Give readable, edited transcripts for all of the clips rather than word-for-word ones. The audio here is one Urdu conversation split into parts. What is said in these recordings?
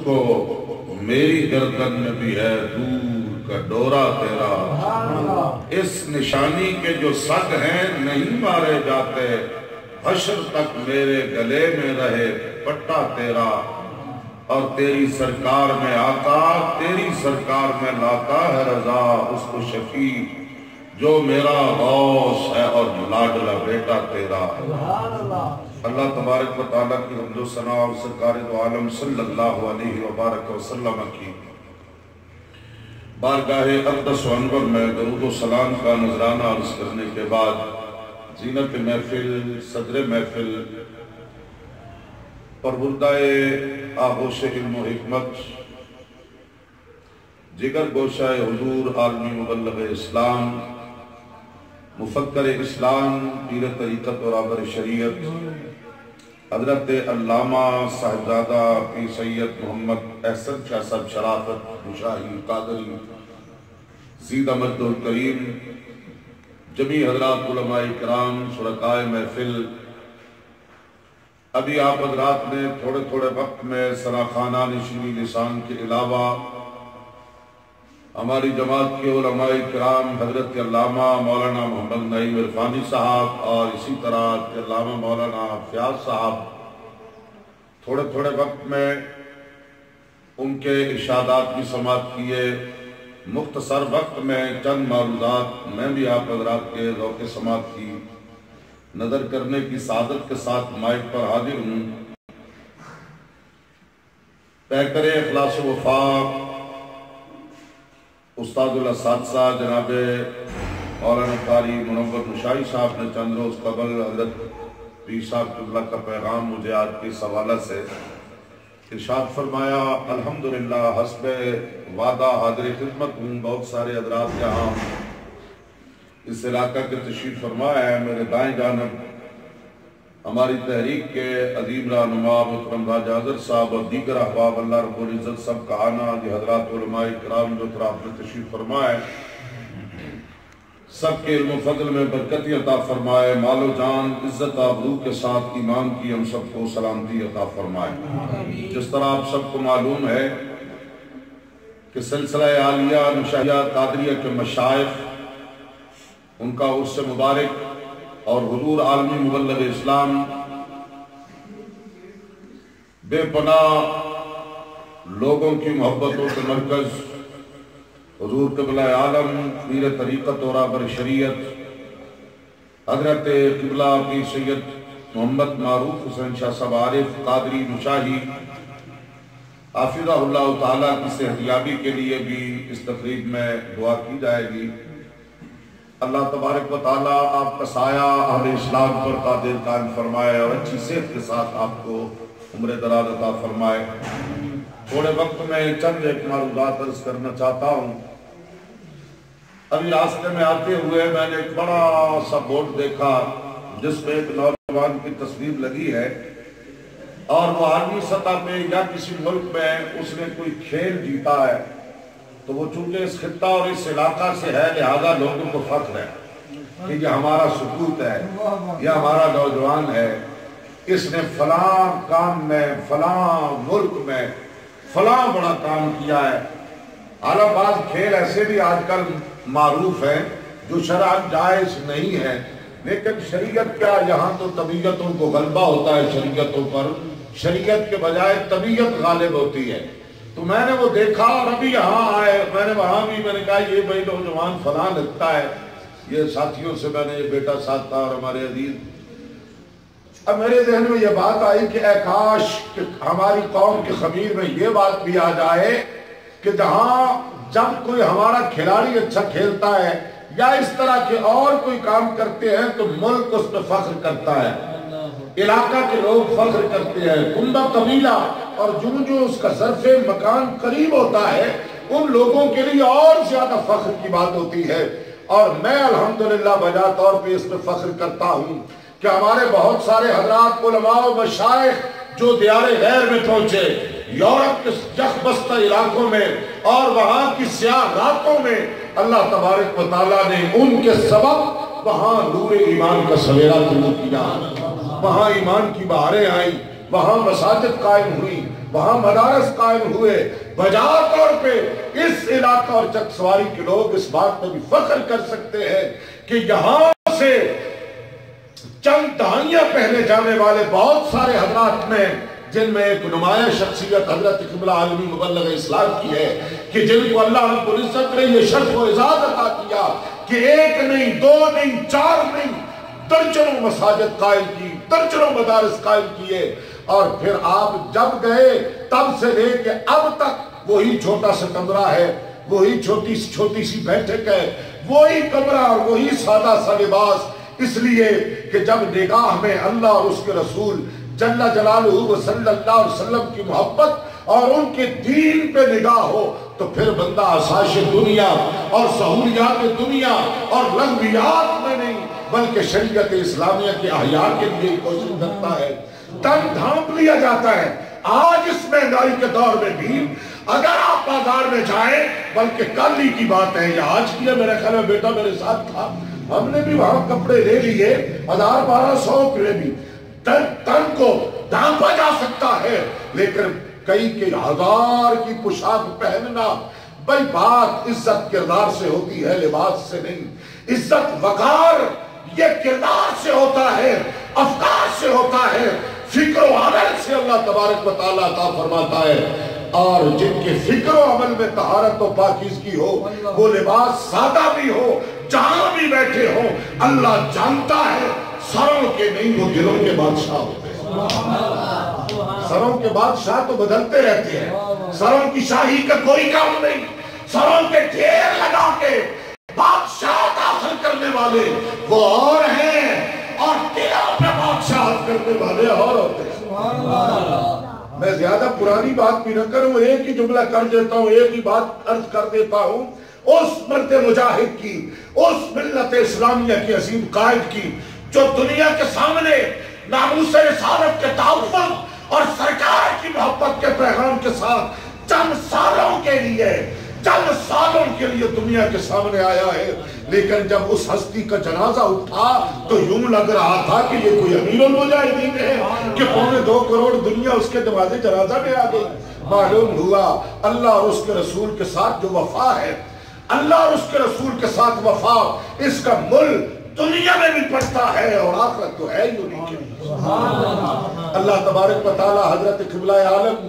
کو میری گردن میں بھی ہے دور کا ڈورا تیرا، اس نشانی کے جو سگ ہیں نہیں مارے جاتے، حشر تک میرے گلے میں رہے پٹا تیرا، اور تیری سرکار میں آقا تیری سرکار میں لاتا ہے رضا اس کو شفیع جو میرا غوث ہے اور لاڈلا بیٹا تیرا۔ اللہ تبارک و تعالیٰ کی حمد و ثنا اور سرکار دو عالم صلی اللہ علیہ وبارک وسلم کی بارگاہ اقدس و انور میں درود و سلام کا نذرانہ عرض کرنے کے بعد زینت محفل، صدر محفل، پروردہ آغوش علم و حکمت، جگر گوشہ حضور عالمی مبلغ اسلام، مفکر اسلام، پیر طریقت اور رہبر شریعت حضرت علامہ صاحبزادہ پیر سید محمد احسن شاہ صاحب شرافت مشاہی قادری زیدہ مجد الکریم، جمیع حضرات علماء کرام، شرکائے محفل، ابھی آپ حضرات نے تھوڑے تھوڑے وقت میں سراخانہ نشینی لسان کے علاوہ ہماری جماعت کے علماء کرام حضرت علامہ مولانا محمد نعیم عرفانی صاحب اور اسی طرح علامہ مولانا فیاض صاحب تھوڑے تھوڑے وقت میں ان کے ارشادات کی سماعت کیے۔ مختصر وقت میں چند معروضات میں بھی آپ حضرات کے ذوق سماعت کی نظر کرنے کی سعادت کے ساتھ مائک پر حاضر ہوں۔ پیکر اخلاص و وفاق استاد الاساتذہ جناب مولانا قاری منور نشائی صاحب نے چند روز قبل حضرت پیر صاحب قبلہ کا پیغام مجھے آج کے اس حوالہ سے ارشاد فرمایا، الحمدللہ حسب وعدہ حاضر خدمت ہوں۔ بہت سارے حضرات یہاں اس علاقہ کے تشریف فرمایا ہے۔ میرے دائیں جانب ہماری تحریک کے عظیم رہنما محترم راجہ اظہر صاحب اور دیگر احباب اللہ رب العزت سب کا آنا، یہ حضرات علماء کرام جو طرف میں تشریف فرمائے، سب کے علم و فضل میں برکتی عطا فرمائے، مال و جان عزت آبرو کے ساتھ ایمان کی ہم سب کو سلامتی عطا فرمائے۔ جس طرح آپ سب کو معلوم ہے کہ سلسلہ عالیہ نشائیہ قادریہ کے مشائخ، ان کا عرس مبارک اور حضور عالمی مبلغ اسلام بے پناہ لوگوں کی محبتوں کے مرکز حضور قبلہ عالم پیر طریقت اور رہبر شریعت حضرت قبلہ پیر سید محمد معروف حسین شاہ صاحب عارف قادری مشاہی حافظہ اللہ تعالیٰ کی صحتیابی کے لیے بھی اس تقریب میں دعا کی جائے گی۔ اللہ تبارک و تعالیٰ آپ کا سایہ اہل اسلام پر قادر قائم فرمائے اور اچھی صحت کے ساتھ آپ کو عمر دراز عطا فرمائے۔ تھوڑے وقت میں چند ایک معروضات عرض کرنا چاہتا ہوں۔ ابھی راستے میں آتے ہوئے میں نے ایک بڑا سا بورڈ دیکھا جس میں ایک نوجوان کی تصویر لگی ہے، اور وہ عالمی سطح پہ یا کسی ملک میں اس نے کوئی کھیل جیتا ہے، تو وہ چونکہ اس خطہ اور اس علاقہ سے ہے لہذا لوگوں کو فخر ہے کہ یہ ہمارا سپوت ہے، یہ ہمارا نوجوان ہے، اس نے فلاں کام میں فلاں ملک میں فلاں بڑا کام کیا ہے۔ حالانکہ بعض کھیل ایسے بھی آج کل معروف ہیں جو شرعاً جائز نہیں ہے، لیکن شریعت کیا، یہاں تو طبیعتوں کو غلبہ ہوتا ہے شریعتوں پر، شریعت کے بجائے طبیعت غالب ہوتی ہے۔ تو میں نے وہ دیکھا اور ابھی یہاں آئے، میں نے وہاں بھی میں نے کہا یہ بھائی نوجوان فلاں لگتا ہے، یہ ساتھیوں سے میں نے یہ بیٹا ساتھ تھا اور ہمارے عزیز۔ اب میرے ذہن میں یہ بات آئی کہ اے کاش کہ ہماری قوم کے خمیر میں یہ بات بھی آ جائے کہ جہاں جب کوئی ہمارا کھلاڑی اچھا کھیلتا ہے یا اس طرح کے اور کوئی کام کرتے ہیں تو ملک اس پہ فخر کرتا ہے، علاقہ کے لوگ فخر کرتے ہیں، کنبہ قبیلہ، اور جو اس کا ظرف مکان قریب ہوتا ہے ان لوگوں کے لیے اور زیادہ فخر کی بات ہوتی ہے۔ اور میں الحمدللہ بجا طور پہ اس پہ فخر کرتا ہوں کہ ہمارے بہت سارے حضرات علماء و مشائخ جو دیار غیر میں پہنچے، یورپ کے یخ بستہ علاقوں میں اور وہاں کی سیاہ راتوں میں، اللہ تبارک و تعالیٰ نے ان کے سبب وہاں نور ایمان کا سویرا طلوع کیا، وہاں ایمان کی بہاریں آئیں، وہاں مساجد قائم ہوئی، وہاں مدارس قائم ہوئے. بجا طور پہ اس علاقہ اور چک سواری کے لوگ اس بات پہ بھی فخر کر سکتے ہیں کہ یہاں سے چند دہائیاں پہلے جانے والے بہت سارے حضرات میں، جن میں ایک نمایاں شخصیت حضرت قبلہ عالمی مبلغ اسلام کی ہے کہ جن کو اللہ رب العزت نے یہ شرف و اعزاز عطا کیا کہ ایک نہیں، دو نہیں، چار نہیں، درجنوں مساجد قائم کی، درجنوں مدارس قائم کیے. اور پھر آپ جب گئے تب سے لے کے اب تک وہی چھوٹا سا کمرہ ہے، وہی چھوٹی سی بیٹھک ہے، وہی کمرہ اور وہی سادہ سا لباس. اس لیے کہ جب نگاہ میں اللہ اور اس کے رسول جل جلالہ و صلی اللہ علیہ وسلم کی محبت اور ان کے دین پہ نگاہ ہو تو پھر بندہ آسائش دنیا اور سہولیات دنیا اور لغویات میں نہیں بلکہ شریعت اسلامیہ کے احیاء کے لیے کوشش کرتا ہے. تن ڈھانپ لیا جاتا ہے. آج اس مہنگائی کے دور میں بھی اگر آپ بازار میں جائیں، بلکہ کل ہی کی بات ہے یا آج کی ہے، میرے خیال میں بیٹا میرے ساتھ تھا، ہم نے بھی وہاں کپڑے لے لیے 1200 کے بھی تن کو ڈھانپا جا سکتا ہے، لیکن کئی کے 1000 کی پوشاک پہننا بھئی بات عزت کردار سے ہوتی ہے، لباس سے نہیں. عزت وقار یہ کردار سے ہوتا ہے، افکار سے ہوتا ہے، فکر و عمل سے اللہ تبارک و تعالیٰ عطا فرماتا ہے. اور جن کے فکر و عمل میں طہارت و پاکیزگی ہو، وہ لباس سادہ بھی ہو، جہاں بھی بیٹھے ہو اللہ جانتا ہے. سروں کے نہیں، وہ دلوں کے بادشاہ ہوتے ہیں. سروں کے بادشاہ تو بدلتے رہتے ہیں، سروں کی شاہی کا کوئی کام نہیں. سروں کے ڈھیر لگا کے بادشاہ حاصل کرنے والے وہ اور ہیں، اور دلوں میں بادشاہ کرنے والے اور ہوتے ہیں. میں زیادہ پرانی بات بھی نہ کروں، ایک ہی جملہ کر دیتا ہوں، ایک ہی بات عرض کر دیتا ہوں. اس مرد مجاہد کی، اس ملت اسلامیہ کی عظیم قائد کی جو دنیا کے سامنے ناموس رسالت کے تحفظ اور سرکار کی محبت کے پیغام کے ساتھ چند سالوں کے لیے دنیا کے سامنے آیا ہے. لیکن جب اس ہستی کا جنازہ اٹھا تو یوں لگ رہا تھا کہ یہ کوئی امیر المجاہدین ہے کہ 2.25 کروڑ دنیا اس کے نماز جنازہ میں آ گئی. معلوم ہوا اللہ اور اس کے رسول کے ساتھ جو وفا ہے، اللہ اور اس کے رسول کے ساتھ وفا، اس کا مل دنیا میں بھی پڑتا ہے اور آخرت تو ہے ہی انہیں کے لیے. اللہ تبارک و تعالی حضرت قبلہ عالم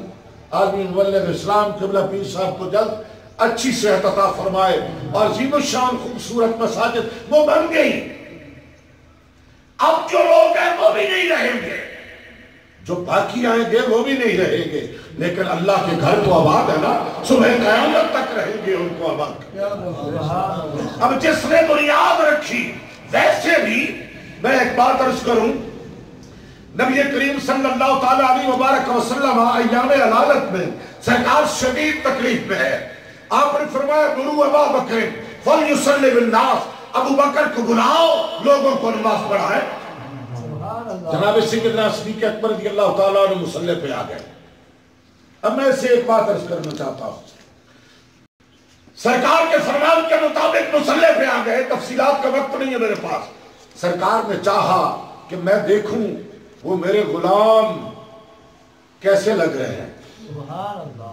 عالمی مبلغ اسلام قبلہ پیر صاحب کو جلد اچھی صحت عطا فرمائے اور عظیم الشان خوبصورت مساجد وہ بن گئی. اب جو لوگ ہیں وہ بھی نہیں رہیں گے، جو باقی آئیں گے وہ بھی نہیں رہیں گے، لیکن اللہ کے گھر تو آباد ہے نا، صبح قیامت تک رہیں گے ان کو آباد. اب جس نے بنیاد رکھی، ویسے بھی میں ایک بات عرض کروں، نبی کریم صلی اللہ تعالیٰ علیہ وبارک وسلم ایام علالت میں سرکار شدید تکلیف میں ہے. آپ نے فرمایا مروا ابا بکر فلیصلی بالناس، ابو بکر کو بلاؤ لوگوں کو نماز پڑھائے. جناب سیدنا صدیق اکبر رضی اللہ تعالیٰ عنہ مصلی پہ آ گئے. اب میں اسے ایک بات عرض کرنا چاہتا ہوں، سرکار کے فرمان کے مطابق مصلی پہ آ گئے، تفصیلات کا وقت نہیں ہے میرے پاس. سرکار نے چاہا کہ میں دیکھوں وہ میرے غلام کیسے لگ رہے ہیں،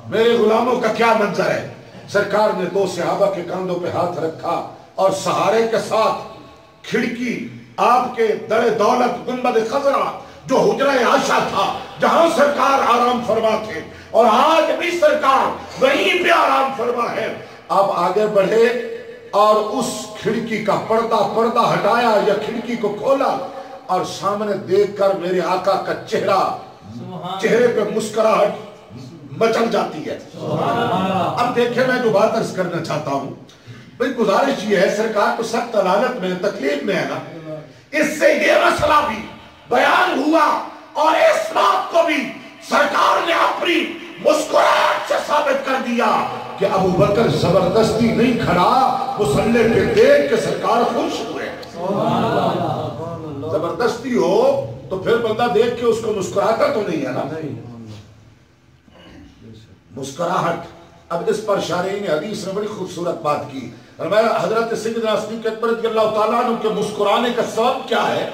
میرے غلاموں کا کیا منظر ہے. سرکار نے 2 صحابہ کے کاندھوں پہ ہاتھ رکھا اور سہارے کے ساتھ کھڑکی آپ کے در دولت گنبد خضرا جو حجرہ عائشہ تھا جہاں سرکار آرام فرما تھے، اور آج بھی سرکار وہیں پہ آرام فرما ہے. آپ آگے بڑھے اور اس کھڑکی کا پردہ ہٹایا یا کھڑکی کو کھولا اور سامنے دیکھ کر میرے آقا کا چہرے پہ مسکراہٹ مچل جاتی ہے. اب دیکھیں میں جو بات عرض کرنا چاہتا ہوں، بھئی گزارش یہ ہے، سرکار کو سخت علالت میں تکلیف میں ہے نا، اس سے یہ مسئلہ بھی بیان ہوا اور اس بات کو بھی سرکار نے اپنی مسکراہٹ سے ثابت کر دیا کہ ابو بکر زبردستی نہیں کھڑا، مصلی پہ دیکھ کے سرکار خوش ہوئے. زبردستی ہو تو پھر بندہ دیکھ کے اس کو مسکراتا تو نہیں ہے نا، مسکراہٹ. اب اس پر شارحین حدیث نے بڑی خوبصورت بات کی. حضرت سیدنا صدیق اکبر رضی اللہ تعالیٰ عنہ کے مسکرانے کا سبب کیا ہے،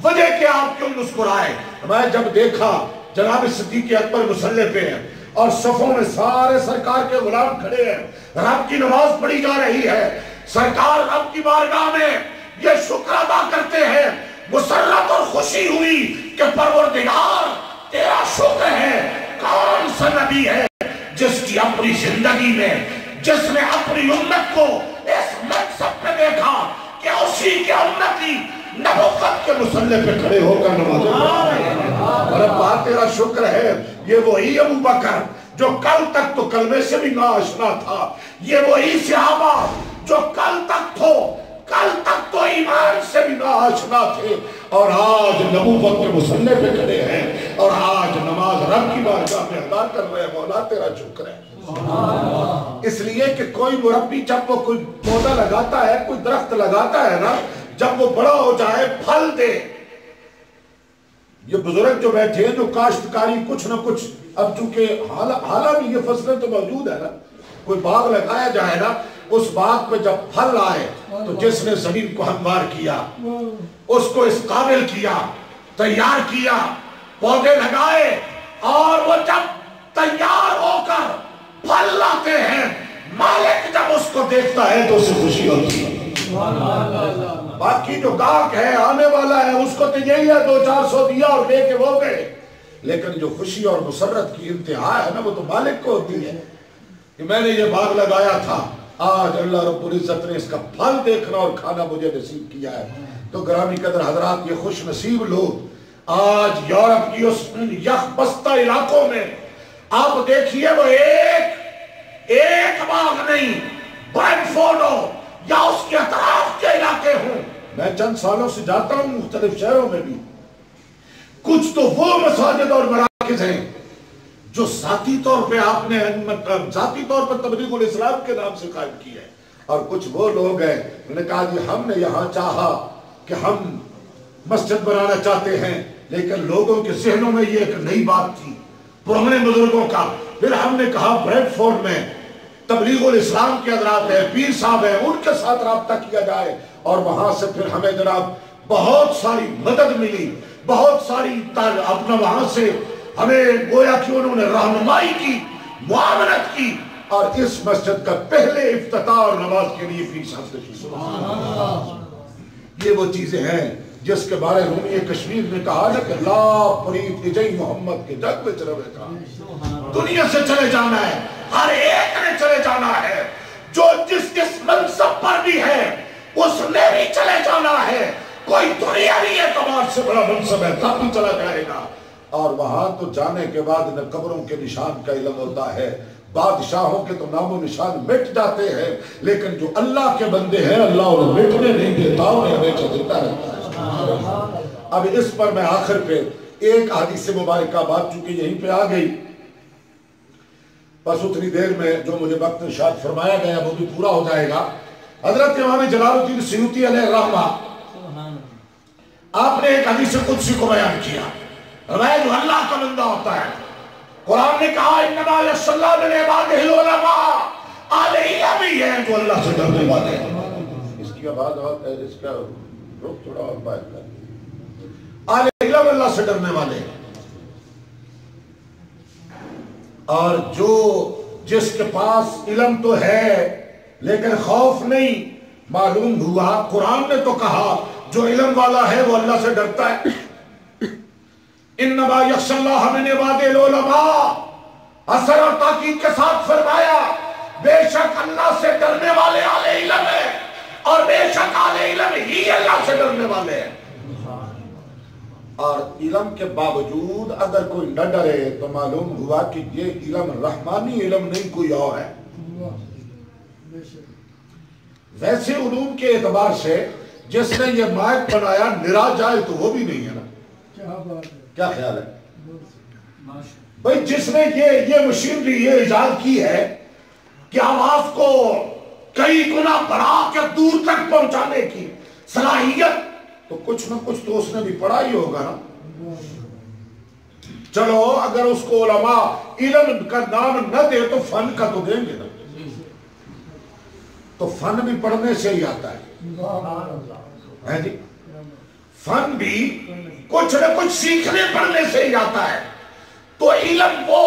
وجہ کیا آپ کیوں مسکرائے. میں جب دیکھا جناب صدیق اکبر مصلی پہ ہیں، اور صفوں میں سارے سرکار کے غلام کھڑے ہیں، رب کی نماز پڑھی جا رہی ہے، سرکار رب کی بارگاہ میں یہ شکر ادا کرتے ہیں، مسرت اور خوشی ہوئی کہ پروردگار تیرا شکر ہے۔ کون سا نبی ہے جس کی اپنی زندگی میں، جس نے اپنی امت کو اس منصب پہ دیکھا کہ اسی کے امتی نبوت کے مصلی پہ کھڑے ہو کر نماز پڑھتے؟ ربا تیرا شکر ہے۔ یہ وہی ابو بکر جو کل تک تو کلمے سے بھی ناآشنا تھا، یہ وہی صحابہ جو کل تک تو ایمان سے بھی ناآشنا تھے، اور آج نبوت کے مصلی پہ کھڑے ہیں، اور آج نماز رب کی بارگاہ میں ادا کر رہے ہیں۔ مولا تیرا شکر ہے۔ اس لیے کہ کوئی مربی جب وہ کوئی پودا لگاتا ہے، کوئی درخت لگاتا ہے نا، جب وہ بڑا ہو جائے پھل دے، یہ بزرگ جو بیٹھے ہیں جو کاشتکاری کچھ نہ کچھ، اب چونکہ حالہ بھی یہ فصلیں تو موجود ہے نا، کوئی باغ لگایا جائے نا، اس باغ پہ جب پھل آئے تو جس نے زمین کو ہموار کیا، اس کو اس قابل کیا، تیار کیا، پودے لگائے، اور وہ جب تیار ہو کر پھل لاتے ہیں، مالک جب اس کو دیکھتا ہے تو اسے خوشی ہوتی ہے۔ باقی جو گاہک ہے آنے والا ہے اس کو تو یہی ہے 200-400 دیا اور لے کے وہ گئے، لیکن جو خوشی اور مسرت کی انتہا ہے نا وہ تو مالک کو ہوتی ہے کہ میں نے یہ باغ لگایا تھا، آج اللہ رب العزت نے اس کا پھل دیکھنا اور کھانا مجھے نصیب کیا ہے۔ تو گرامی قدر حضرات، یہ خوش نصیب لوگ آج یورپ کی اس یخ بستہ علاقوں میں آپ دیکھیے، وہ ایک باغ نہیں، برینڈفورڈ ہو یا اس کے اطراف کے علاقے ہوں، میں چند سالوں سے جاتا ہوں مختلف شہروں میں بھی، کچھ تو وہ مساجد اور مراکز ہیں جو ذاتی طور پہ آپ نے ذاتی طور پر تبلیغ الاسلام کے نام سے قائم کی ہے، اور کچھ وہ لوگ ہیں انہوں نے کہا جی ہم نے یہاں چاہا کہ ہم مسجد بنانا چاہتے ہیں، لیکن لوگوں کے ذہنوں میں یہ ایک نئی بات تھی پرانے بزرگوں کا، پھر ہم نے کہا بریڈ فورڈ میں تبلیغ الاسلام کے حضرات ہیں، پیر صاحب ہیں، ان کے ساتھ رابطہ کیا جائے، اور وہاں سے پھر ہمیں جناب بہت ساری مدد ملی، بہت ساری اپنا وہاں سے ہمیں گویا کہ انہوں نے رہنمائی کی، معاونت کی، اور اس مسجد کا پہلے افتتاح اور نماز کے لیے پیر صاحب سے یہ وہ چیزیں ہیں جس کے بارے رومی کشمیر نے کہا نا کہ لا پرید اجئی محمد کے جگ میں چلے گا، دنیا سے چلے جانا ہے، ہر ایک نے چلے جانا ہے، جو جس منصب پر بھی ہے اس نے بھی چلے جانا ہے، کوئی دنیاوی اعتبار سے بڑا منصب ہے تب بھی چلا جائے گا، اور وہاں تو جانے کے بعد نہ قبروں کے نشان کا علم ہوتا ہے، بادشاہوں کے تو نام و نشان مٹ جاتے ہیں، لیکن جو اللہ کے بندے ہیں اللہ انہیں مٹنے نہیں دیتا، انہیں ہمیشہ دیتا رہتا ہے۔ اب اس پر میں آخر پہ ایک حدیث مبارکہ بات چونکہ یہیں پہ آ گئی، بس اتنی دیر میں جو مجھے وقت ارشاد فرمایا گیا وہ بھی پورا ہو جائے گا۔ حضرت امام جلال الدین سیوطی علیہ الرحمہ آپ نے ایک حدیث قدسی کو بیان کیا، فرمایا جو اللہ کا بندہ ہوتا ہے، قرآن نے کہا انما یخشی اللہ من عبادہ العلماء، علیہ بھی ہے جو اللہ سے ڈرنے والے ہیں۔ اس کی آواز اور اس کا رخ تھوڑا اور بات کر، علیہ اللہ سے ڈرنے والے ہیں، اور جو جس کے پاس علم تو ہے لیکن خوف نہیں، معلوم ہوا قرآن نے تو کہا جو علم والا ہے وہ اللہ سے ڈرتا ہے، انما یخشی اللہ من عبادہ العلماء، اثر اور تاکید کے ساتھ فرمایا بے شک اللہ سے ڈرنے والے اہل علم ہیں، اور بے شک اہل علم ہی اللہ سے ڈرنے والے ہیں۔ اور علم کے باوجود اگر کوئی نہ ڈرے تو معلوم ہوا کہ یہ علم رحمانی علم نہیں کوئی اور ہے۔ ویسے علوم کے اعتبار سے جس نے یہ مائک بنایا نرا جائے تو وہ بھی نہیں ہے نا، کیا خیال ہے بھئی؟ جس نے یہ مشینری یہ ایجاد کی ہے کہ آواز کو کئی گنا بڑھا کے دور تک پہنچانے کی صلاحیت، تو کچھ نہ کچھ تو اس نے بھی پڑھا ہی ہوگا نا۔ چلو اگر اس کو علماء علم کا نام نہ دے تو فن کا تو دیں گے نا، تو فن بھی پڑھنے سے ہی آتا ہے جی، فن بھی کچھ نہ کچھ سیکھنے پڑھنے سے ہی آتا ہے۔ تو علم وہ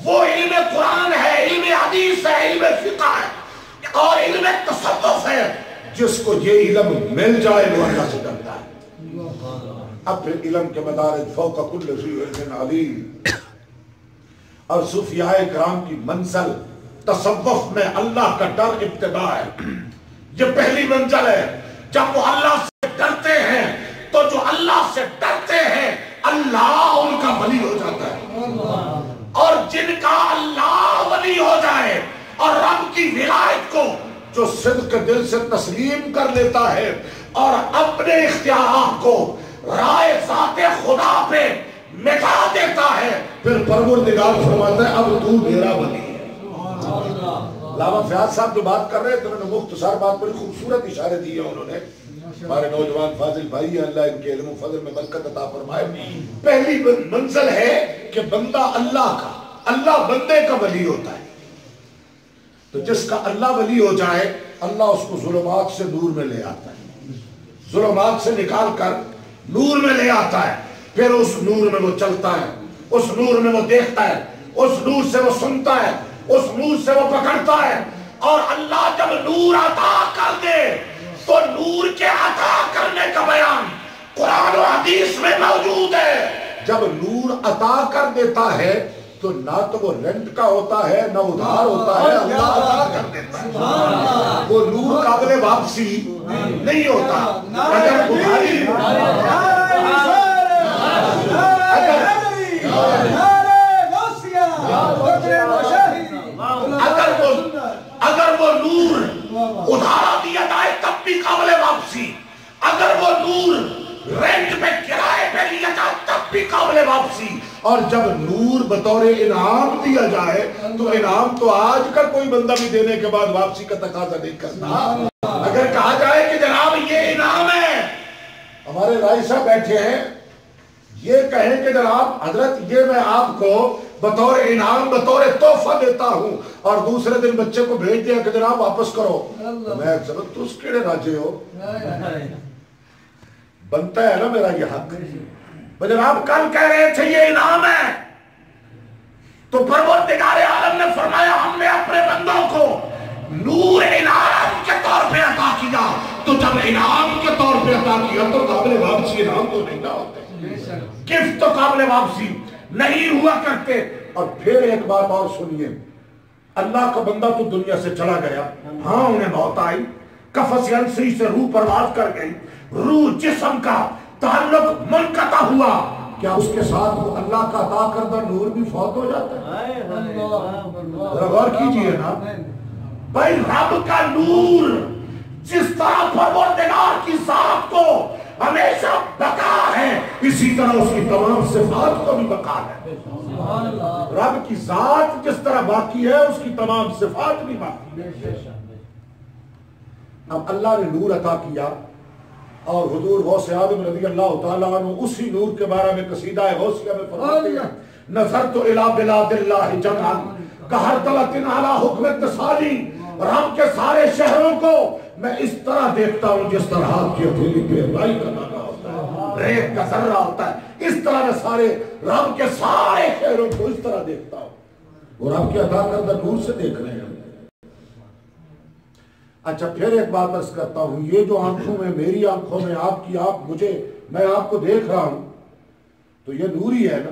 وہ علم قرآن ہے، علم حدیث ہے، علم فقہ ہے اور علم تصوف ہے۔ جس کو یہ علم مل جائے وہ اللہ سے ڈرتا ہے۔ اب پھر علم کے مدارج فوق کل ذی علم علیم، اور صوفیاء کرام کی منزل تصوف میں اللہ کا ڈر ابتدا ہے، یہ پہلی منزل ہے۔ جب وہ اللہ سے ڈرتے ہیں تو جو اللہ سے ڈرتے ہیں اللہ ان کا ولی ہو جاتا ہے، اور جن کا اللہ ولی ہو جائے اور رب کی ولایت کو جو صدق دل سے تسلیم کر لیتا ہے اور اپنے اختیارات کو رائے ذات خدا پہ مٹا دیتا ہے، پھر پروردگار فرماتا ہے اب تو میرا ولی ہے۔ علامہ فیاض صاحب جو بات کر رہے ہیں تو انہوں نے مختصر بات بڑی خوبصورت اشارے دیے انہوں نے۔ ہمارے نوجوان فاضل بھائی ہیں، اللہ ان کے علم و فضل میں برکت عطا فرمائے۔ پہلی منزل ہے کہ بندہ اللہ کا، اللہ بندے کا ولی ہوتا ہے۔ تو جس کا اللہ ولی ہو جائے اللہ اس کو ظلمات سے نور میں لے آتا ہے، ظلمات سے نکال کر نور میں لے آتا ہے، پھر اس نور میں وہ چلتا ہے، اس نور میں وہ دیکھتا ہے، اس نور سے وہ سنتا ہے، اس نور سے وہ پکڑتا ہے۔ اور اللہ جب نور عطا کر دے تو نور کے عطا کرنے کا بیان قرآن و حدیث میں موجود ہے۔ جب نور عطا کر دیتا ہے تو نہ تو وہ رینٹ کا ہوتا ہے نہ ادھار ہوتا ہے، اللہ عطا کر دیتا ہے۔ وہ نور قابل واپسی نہیں ہوتا۔ اگر ادھاری اگر وہ نور ادھارا دیا جائے تب بھی قابل واپسی، اگر وہ نور رینٹ پہ کرائے پہ لیا جائے تب بھی قابل واپسی، اور جب نور بطور انعام دیا جائے تو انعام تو آج کا کوئی بندہ بھی دینے کے بعد واپسی کا تقاضا نہیں کرتا۔ اگر کہا جائے کہ جناب یہ انعام ہے، ہمارے رائی صاحب بیٹھے ہیں، یہ کہیں کہ جناب حضرت یہ میں آپ کو بطور انعام بطور تحفہ دیتا ہوں، اور دوسرے دن بچے کو بھیج دیا کہ جناب واپس کرو، میں سمجھ تو اس کیڑے راجے ہو، بنتا ہے نا میرا یہ حق۔ جناب کل کہہ رہے تھے یہ انعام ہے، تو پروردگار عالم نے فرمایا ہم نے اپنے بندوں کو نور انعام کے طور پہ عطا کیا، تو جب انعام کے طور پہ عطا کیا تو قابل واپسی انعام تو نہیں نہ ہوتے، گفٹ تو قابل واپسی نہیں ہوا کرتے۔ اور پھر ایک بات اور سنیے، اللہ کا بندہ تو دنیا سے چلا گیا، ہاں انہیں موت آئی، کفس انسری سے روح پرواز کر گئی، روح جسم کا تعلق منقطع ہوا، کیا اس کے ساتھ وہ اللہ کا عطا کردہ نور بھی فوت ہو جاتا ہے؟ ذرا غور کیجئے نا بھائی، رب کا نور جس طرح پروردگار کی ذات کو ہمیشہ بقا ہے، اسی طرح اس کی تمام صفات کو بھی بقا ہے۔ رب کی ذات جس طرح باقی ہے اس کی تمام صفات بھی باقی ہے۔ اب اللہ نے نور عطا کیا، اور حضور غوث اعظم رضی اللہ تعالیٰ عنہ اسی نور کے بارے میں قصیدہ غوثیہ میں فرماتے ہیں، نظرت الی بلاد اللہ جمعا کہرطلۃ علی حکم اتصالی، رب کے سارے شہروں کو میں اس طرح دیکھتا ہوں جس طرح آپ کی ہتھیلی پہ رائی کا دانہ ہوتا ہے، ریت کا ذرہ ہوتا ہے، اس طرح میں سارے رب کے سارے شہروں کو اس طرح دیکھتا ہوں، اور رب کے عطا کردہ نور سے دیکھ رہے ہیں۔ اچھا پھر ایک بات عرض کرتا ہوں، یہ جو آنکھوں میں، میری آنکھوں میں، آپ کی، آپ مجھے، میں آپ کو دیکھ رہا ہوں تو یہ نور ہی ہے نا۔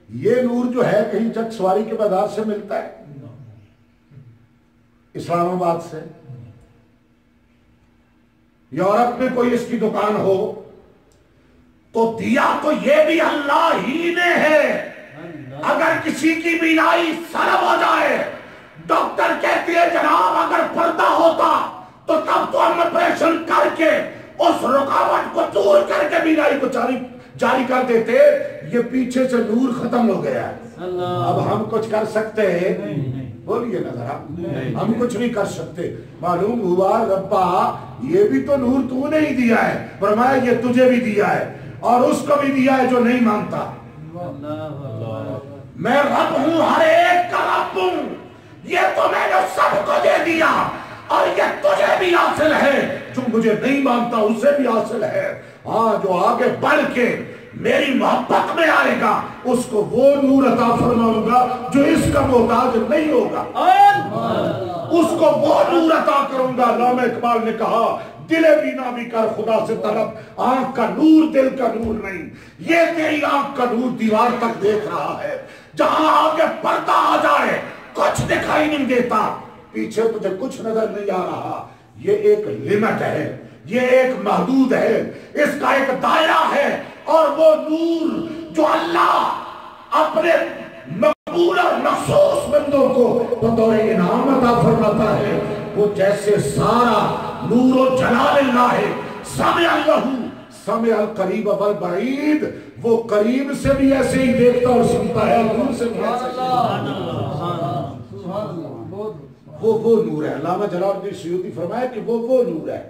یہ نور جو ہے کہیں چک سواری کے بازار سے ملتا ہے، اسلام آباد سے، یورپ میں کوئی اس کی دکان ہو، تو دیا تو یہ بھی اللہ ہی نے ہے۔ اگر کسی کی بینائی سلب ہو جائے، ڈاکٹر کہتے ہیں جناب اگر پردہ ہوتا تو تب تو ہم آپریشن کر کے اس رکاوٹ کو دور کر کے بینائی کو جاری کر دیتے، یہ پیچھے سے نور ختم ہو گیا ہے۔ اب ہم کچھ کر سکتے ہیں؟ بولیے نا ذرا، ہم کچھ نہیں کر سکتے۔ معلوم ہوا ربا یہ بھی تو نور تو نے ہی دیا ہے، فرمایا یہ تجھے بھی دیا ہے اور اس کو بھی دیا ہے جو نہیں مانتا۔ میں رب ہوں، ہر ایک کا رب ہوں، یہ تو میں نے سب کو دے دیا، اور یہ تجھے بھی حاصل ہے، جو مجھے نہیں مانتا اسے بھی حاصل ہے۔ ہاں جو آگے بڑھ کے میری محبت میں آئے گا اس کو وہ نور عطا فرماؤں گا جو اس کا محتاج نہیں ہوگا، اس کو وہ نور عطا کروں گا۔ علامہ اقبال نے کہا دل بینا بھی کر خدا سے طلب، آنکھ کا نور دل کا نور نہیں، یہ تیری آنکھ کا نور دیوار تک دیکھ رہا ہے، جہاں آگے پردہ آ جائے کچھ دکھائی نہیں دیتا، پیچھے تجھے کچھ نظر نہیں آ رہا۔ یہ ایک لمٹ ہے، یہ ایک محدود ہے، اس کا ایک دائرہ ہے، اور وہ نور جو اللہ اپنے مقبول اور مخصوص بندوں کو بطور انعام عطا فرماتا ہے، وہ جیسے سارا نور و جلال اللہ ہے، سمع اللہ سمع القریب والبعید، وہ قریب سے بھی ایسے ہی دیکھتا اور سنتا ہے، دور سے بھی ایسے وہ نور ہے۔ علامہ جلال الدین سیوطی فرمایا کہ وہ نور ہے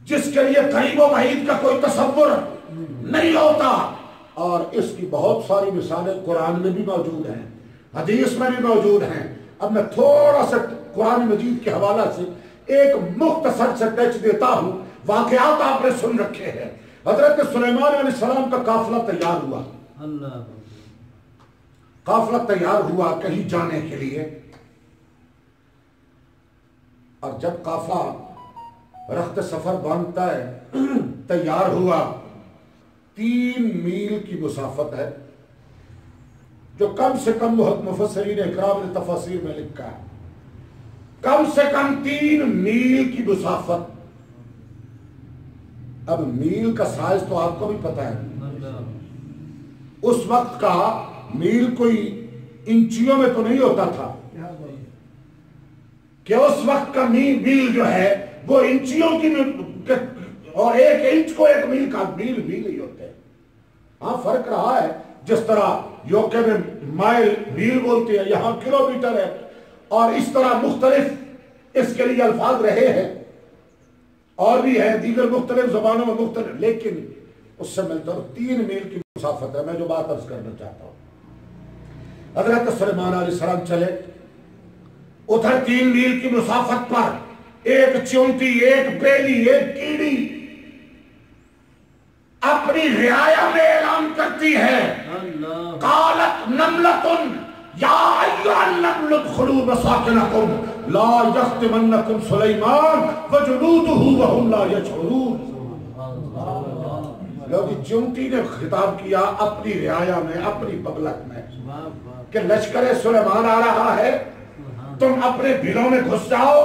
جس کے لیے قریب و بعید کا کوئی تصور نہیں ہوتا، اور اس کی بہت ساری مثالیں قرآن میں بھی موجود ہیں، حدیث میں بھی موجود ہیں۔ اب میں تھوڑا سا قرآن مجید کے حوالہ سے ایک مختصر سے ٹچ دیتا ہوں، واقعات آپ نے سن رکھے ہیں۔ حضرت سلیمان علیہ السلام کا قافلہ تیار ہوا، قافلہ تیار ہوا کہیں جانے کے لیے، اور جب قافلہ رخت سفر باندھتا ہے تیار ہوا، 3 میل کی مسافت ہے، جو کم سے کم مفسرین اکرام نے تفاسیر میں لکھا ہے، کم سے کم 3 میل کی مسافت۔ اب میل کا سائز تو آپ کو بھی پتہ ہے، اس وقت کا میل کوئی انچیوں میں تو نہیں ہوتا تھا کہ اس وقت کا میل جو ہے وہ انچیوں کی، اور 1 انچ کو 1 میل کا میل ہی ہوتے ہیں۔ ہاں فرق رہا ہے، جس طرح یوکے میں مائل میل بولتے ہیں، یہاں کلومیٹر ہے، اور اس طرح مختلف اس کے لیے الفاظ رہے ہیں، اور بھی ہے دیگر مختلف زبانوں میں مختلف، لیکن اس سے ملتا 3 میل کی مسافت ہے۔ میں جو بات عرض کرنا چاہتا ہوں، حضرت سلیمان علیہ السلام چلے، ادھر 3 میل کی مسافت پر ایک چونٹی، ایک بیلی، ایک کیڑی اپنی رعایا میں اعلان کرتی ہے، قالت نملۃ یا ایھا النمل ادخلوا مساکنکم لا یختمنکم سلیمان وجنودہ وهم لا یشعرون۔ لوگ چونٹی نے خطاب کیا اپنی رعایا میں، اپنی پبلک میں، کہ لشکر سلیمان آ رہا ہے، تم اپنے بھیڑوں میں گھس جاؤ،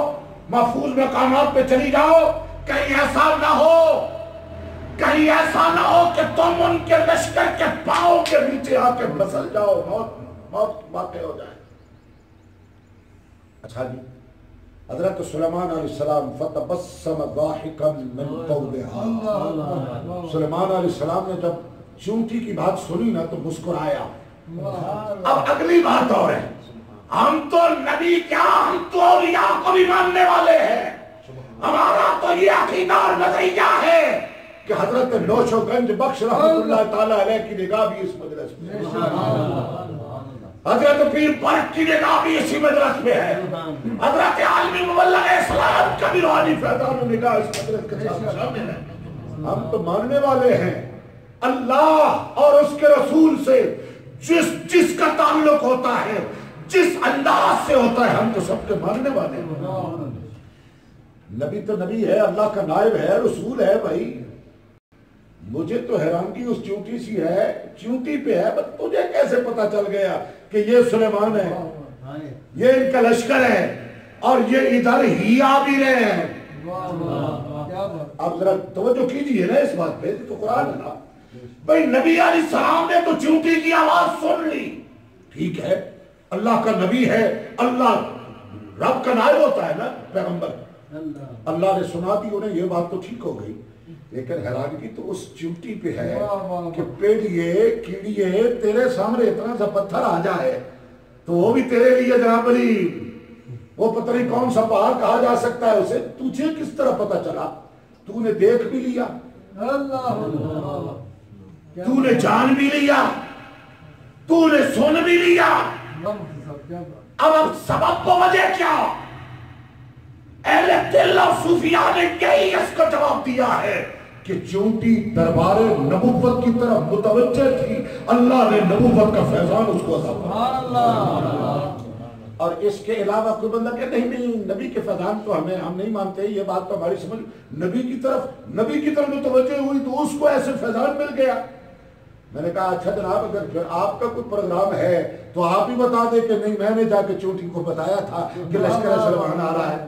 محفوظ مقامات پہ چلی جاؤ، کہیں ایسا نہ ہو کہ تم ان کے لشکر کے پاؤں کے نیچے آ کے پھسل جاؤ، موت واقع ہو جائے۔ اچھا جی، حضرت سلیمان علیہ السلام فتبسم ضاحکا من قولها، سلیمان علیہ السلام نے جب چونٹی کی بات سنی نا تو مسکرایا۔ اب اگلی بات اور ہے، ہم تو نبی کیا، ہم تو اولیاء کو بھی ماننے والے ہیں، ہمارا تو یہ عقیدہ اور نظریہ ہے کہ حضرت نوشو گنج بخش رحمۃ اللہ تعالیٰ علیہ کی نگاہ بھی اس مجلس میں، حضرت پیر برق کی نگاہ بھی اسی مجلس میں ہے، حضرت عالمی مبلغ اسلام کا بھی روحانی فیضان و نگاہ اس مجلس کے ساتھ شامل ہے۔ ہم تو ماننے والے ہیں اللہ اور اس کے رسول سے جس کا تعلق ہوتا ہے، جس انداز سے ہوتا ہے، ہم تو سب کے ماننے والے ہیں۔ نبی تو نبی ہے، اللہ کا نائب ہے، رسول ہے۔ بھائی مجھے تو حیرانگی اس چونٹی سی ہے، چونٹی پہ ہے، بس تجھے کیسے پتا چل گیا کہ یہ سلیمان ہے، یہ ان کا لشکر ہے، اور یہ ادھر ہی آ بھی رہے ہیں۔ اب ذرا توجہ کیجئے نا اس بات پہ، تو قرآن ہے نا بھائی، نبی علیہ السلام نے تو چونٹی کی آواز سن لی، ٹھیک ہے، اللہ کا نبی ہے، اللہ رب کا نائب ہوتا ہے نا پیغمبر، اللہ نے سنا دی انہیں، یہ بات تو ٹھیک ہو گئی، لیکن حیرانگی تو اس چونٹی پہ ہے کہ پیڑیے کیڑیے تیرے سامنے اتنا سا پتھر آ جائے تو وہ بھی تیرے لیے جناب علی، وہ پتہ نہیں کون سا پہاڑ کہا جا سکتا ہے اسے، تجھے کس طرح پتا چلا؟ تو نے دیکھ بھی لیا، تو نے جان بھی لیا، تو نے سن بھی لیا، اب سبب و وجہ کیا؟ اہل دل اور صوفیاء نے یہی اس کا جواب دیا ہے کہ چونٹی دربار نبوت کی طرف متوجہ تھی، اللہ نے نبوت کا فیضان اس کو عطا فرمایا۔ اور اس کے علاوہ کوئی بندہ کہ نہیں نبی کے فیضان تو ہم نہیں مانتے، یہ بات تو ہماری سمجھ، نبی کی طرف متوجہ ہوئی تو اس کو ایسے فیضان مل گیا۔ میں نے کہا اچھا جناب اگر پھر آپ کا کوئی پروگرام ہے تو آپ ہی بتا دیں کہ نہیں میں نے جا کے چونٹی کو بتایا تھا کہ لشکر سلمان آ رہا ہے۔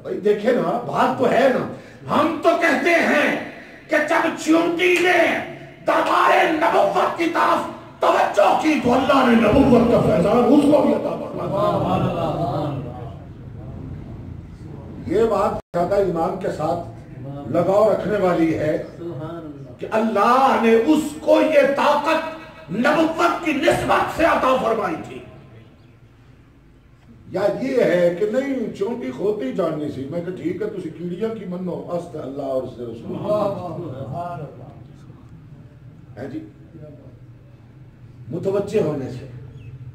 بھائی دیکھیں نا بات تو ہے نا، ہم تو کہتے ہیں کہ جب چونٹی نے دربار نبوت کی طرف توجہ کی تو اللہ نے نبوت کا فیضان اس کو بھی عطا فرمایا۔ یہ بات زیادہ ایمان کے ساتھ لگاؤ رکھنے والی ہے کہ اللہ نے اس کو یہ طاقت نبوت کی نسبت سے عطا فرمائی تھی، یا یہ ہے کہ نہیں چونٹی کھوتی جاننی سی، میں کہ ٹھیک ہے تسی کیڑیاں کی منو است اللہ اور اس سے رسول ہے جی متوجہ ہونے سے۔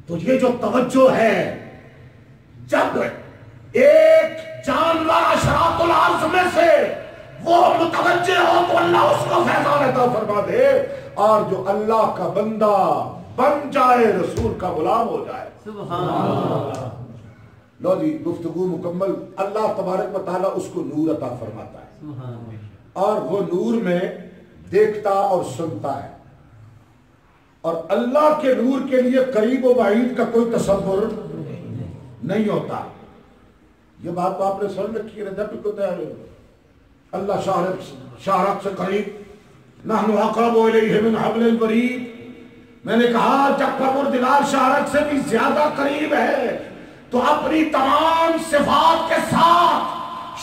تو یہ جو توجہ ہے، جب ایک جانور اشراط الارض میں سے وہ متوجہ ہو تو اللہ اس کو فیضان عطا فرما دے، اور جو اللہ کا بندہ بن جائے رسول کا غلام ہو جائے۔ سبحان اللہ۔ لو جی گفتگو مکمل۔ اللہ تبارک و تعالیٰ اس کو نور عطا فرماتا ہے، اور وہ نور میں دیکھتا اور سنتا ہے، اور اللہ کے نور کے لیے قریب و بعید کا کوئی تصور نہیں ہوتا۔ یہ بات تو آپ نے سن رکھی ہے، جب کو تیار ہو اللہ شارق سے قریب، نحن اقرب الیہ من حبل الورید۔ میں نے کہا جب پروردگار شارق سے بھی زیادہ قریب ہے تو اپنی تمام صفات کے ساتھ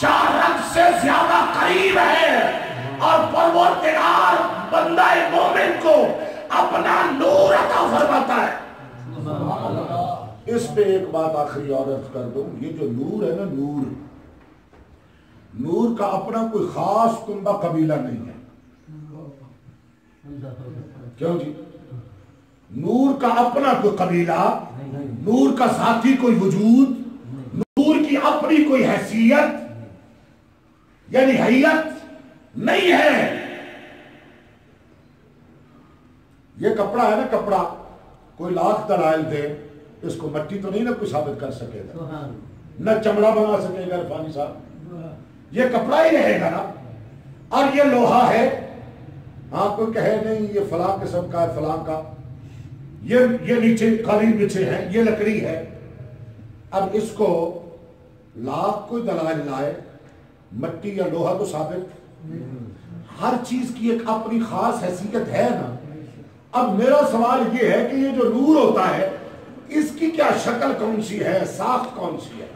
شارق سے زیادہ قریب ہے، اور پروردگار بندہ مومن کو اپنا نور عطا فرماتا ہے۔ اس پہ ایک بات آخری اور عرض کر دوں، یہ جو نور ہے نا، نور کا اپنا کوئی خاص کنبہ قبیلہ نہیں ہے۔ کیوں جی؟ نور کا اپنا کوئی قبیلہ، نور کا ذاتی کوئی وجود، نور کی اپنی کوئی حیثیت یعنی حیت نہیں ہے۔ یہ کپڑا ہے نا، کپڑا کوئی لاکھ دلائل دے اس کو مٹی تو نہیں نہ کوئی ثابت کر سکے گا، نہ چمڑا بنا سکے گا عرفانی صاحب، یہ کپڑا ہی رہے گا نا۔ اور یہ لوہا ہے، ہاں کوئی کہے نہیں یہ فلاں قسم کا ہے فلاں کا، یہ نیچے قالین بچھے ہیں، یہ لکڑی ہے۔ اب اس کو لاکھ کوئی دلائل لائے، مٹی یا لوہا تو ثابت، ہر چیز کی ایک اپنی خاص حیثیت ہے نا۔ اب میرا سوال یہ ہے کہ یہ جو نور ہوتا ہے اس کی کیا شکل کون سی ہے، ساخت کون سی ہے؟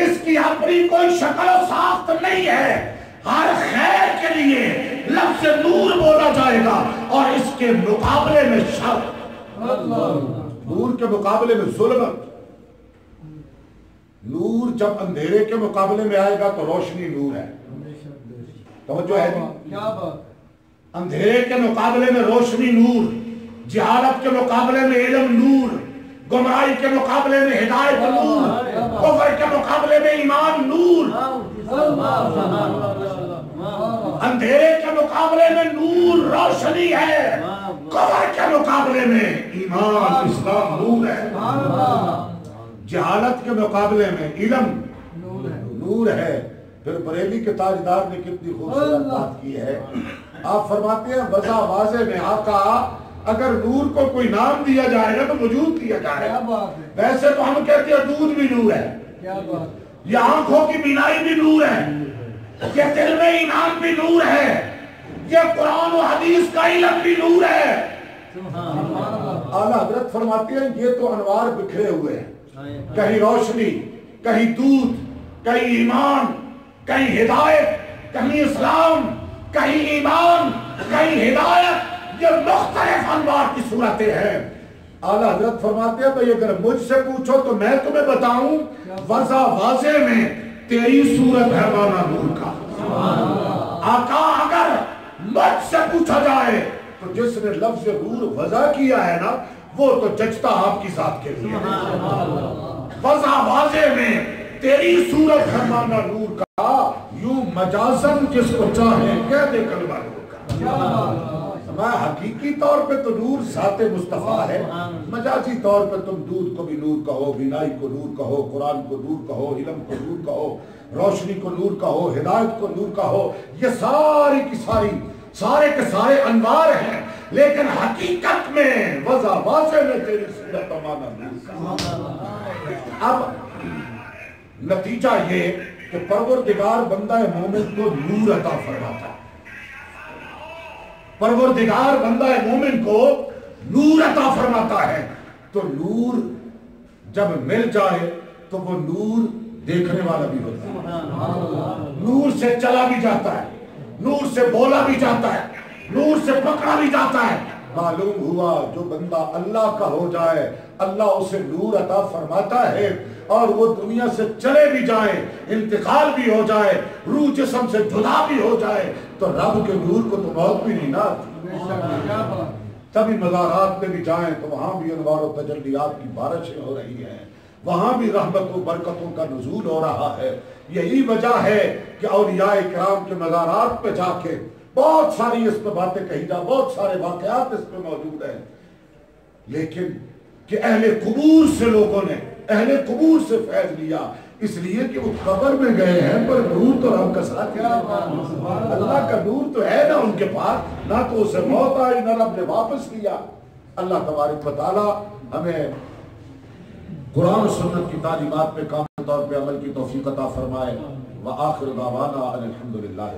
اس کی اپنی کوئی شکل و ساخت نہیں ہے۔ ہر خیر کے لیے لفظ نور بولا جائے گا، اور اس کے مقابلے میں شر، نور کے مقابلے میں ظلمت۔ نور جب اندھیرے کے مقابلے میں آئے گا تو روشنی نور ہے، توجہ ہے جی؟ اندھیرے کے مقابلے میں روشنی نور، جہالت کے مقابلے میں علم نور، گمراہی کے مقابلے میں ہدایت نور، کفر کے مقابلے میں ایمان نور، اندھیرے کے مقابلے میں نور روشنی ہے، کفر کے مقابلے میں ایمان اسلام نور ہے، جہالت کے مقابلے میں علم نور ہے۔ پھر بریلی کے تاجدار نے کتنی خوبصورت بات کی ہے، آپ فرماتے ہیں وضع واضح میں آقا اگر نور کو کوئی نام دیا جائے گا تو وجود دیا جائے گا۔ ویسے تو ہم کہتے ہیں دودھ بھی نور ہے، یہ آنکھوں کی بینائی بھی نور ہے، یہ دل میں ایمان بھی نور ہے، یہ قرآن و حدیث کا علم بھی نور ہے۔ اعلیٰ حضرت فرماتے ہیں یہ تو انوار بکھرے ہوئے ہیں، کہیں روشنی، کہیں دودھ، کہیں ایمان، کہیں ہدایت، کہیں اسلام، کہیں ایمان، کہیں ہدایت، یہ مختلف انوار کی صورتیں ہیں۔ اعلیٰ حضرت فرماتے ہیں بھئی اگر مجھ سے پوچھو تو میں تمہیں بتاؤں وضع واضح میں تیری صورت ہے مانا نور کا۔ آقا اگر مجھ سے پوچھا جائے تو جس نے لفظ نور وضع کیا ہے نا وہ تو جچتا آپ کی ذات کے لیے، وضع واضح میں تیری صورت ہے مانا نور کا، یوں مجازن جس کو چاہے کہہ دے کلمہ نور کا، میں حقیقی طور پہ تو نور ذات مصطفیٰ ہے، مجازی طور پہ تم دودھ کو بھی نور کہو، بینائی کو نور کہو، قرآن کو نور کہو، علم کو نور کہو، روشنی کو نور کہو، ہدایت کو نور کہو، یہ ساری کی ساری سارے کے سارے انوار ہیں، لیکن حقیقت میں وضع واضح میں تیری صورت و معنی نور کا۔ اب نتیجہ یہ کہ پروردگار بندہ مومن کو نور عطا فرماتا ہے، پروردگار بندہ مومن کو نور عطا فرماتا ہے، تو نور جب مل جائے تو وہ نور دیکھنے والا بھی ہوتا ہے، نور سے چلا بھی جاتا ہے، نور سے بولا بھی جاتا ہے، نور سے پکڑا بھی جاتا ہے۔ معلوم ہوا جو بندہ اللہ کا ہو جائے اللہ اسے نور عطا فرماتا ہے، اور وہ دنیا سے چلے بھی جائیں، انتقال بھی ہو جائے، روح جسم سے جدا بھی ہو جائے، تو رب کے نور کو تو موت بھی نہیں نہ آتی۔ تبھی مزارات میں بھی جائیں تو وہاں بھی انوار و تجلیات کی بارشیں ہو رہی ہیں، وہاں بھی رحمت و برکتوں کا نزول ہو رہا ہے۔ یہی وجہ ہے کہ اولیاء کرام کے مزارات پہ جا کے بہت ساری اس پہ باتیں کہی جا، بہت سارے واقعات اس پہ موجود ہیں، لیکن کہ اہل قبور سے لوگوں نے اہل قبور سے فیض لیا، اس لیے کہ وہ قبر میں گئے ہیں پر نور تو رب کا ساتھ ہے، اللہ کا نور تو ہے نا ان کے پاس، نہ تو اسے موت آئی نہ رب نے واپس لیا۔ اللہ تبارک و تعالی ہمیں قرآن و سنت کی تعلیمات پہ کامل طور پہ عمل کی توفیق عطا فرمائے۔ وآخر دعوانا ان الحمد للہ۔